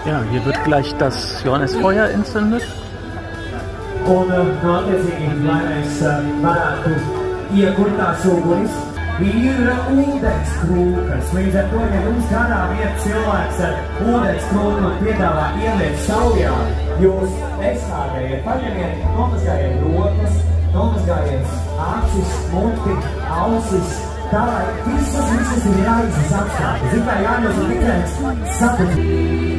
Ja, hier wird gleich das Johannesfeuer entzündet. Un no attiecīgi, lai mēs varētu iegūt tās uguns, ir ūdens krūkas. Līdz ar to, ja jums garām iet cilvēks ar ūdens krūku un piedāvā ieliet saujā, jūs ekstrāgējiet, paņemiet, nomazgājiet rokas, nomazgājiet acis, muti, ausis, tā lai visas ir raizes apstākļi. Zin kā jāņos un tikai sapratīt.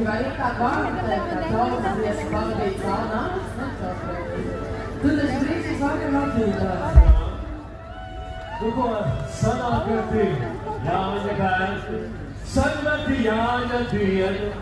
Vai kā vārdu, kā klausies, pavadīt savu nāks, tad es drīkst vakar atbildās. Nu ko, sanākati Jāņa bērni, sanākati Jāņa dienu,